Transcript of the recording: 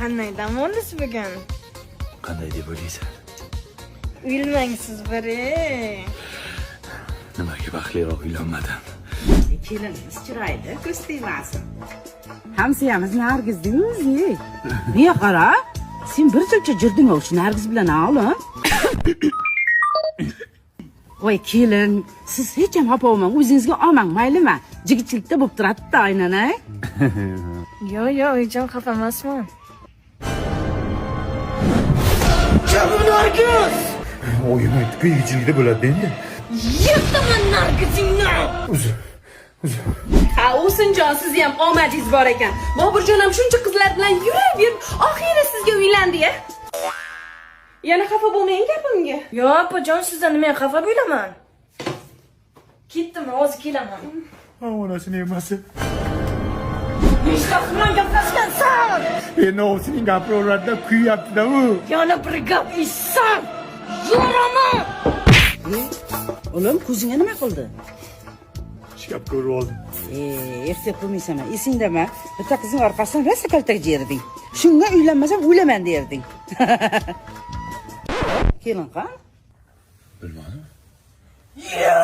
Qanday dam olasiz bugun? Qanday deb o'ylaysan? Uylanmangsiz bari. Nimaga baxtliroq uylanmadim? Kelinimiz chiroyli, ko'z tegmasin. Hamsiyamiz Nargizding o'zi. Ne qara? Sen bir chilcha jirding o'sha Nargiz bilan o'g'lim. Voy kelin, siz hech ham xafa bo'lmang, o'zingizga olmang, maylimi? Jigitchilikda bo'lib turadi-da aynan, a? Yo, oyijon xafa emasman. Nargiz! Oyim aytib yigitchilikda bo'ladi endi. Yirtaman Nargizingni! Uzr. Ha, O'sinjon, siz ham omadingiz bor ekan. Boburjon ham shuncha qizlar bilan yurib, oxiri sizga uylandi-ya. Yana xafa bo'lmang gapimga. Yo, opajon, sizdan nima xafa bo'laman? Ketdim, hozir kelaman. Onasini emasi. Nechta bilan gaplashgansan? Endi o'zining gapiraverdida kuyyapti-da u. Yana bir gap eshitsam, yo'raman. O'g'lim, ko'zingga nima qildi? Chiqib ko'rib oldim. Ehtiyot qilmaysan, esingdami? Bitta qizning orqasidan rosa kaltak jerding. Shunga uylanmasam o'laman derding. Kelin qan? Bilmadim. Yo!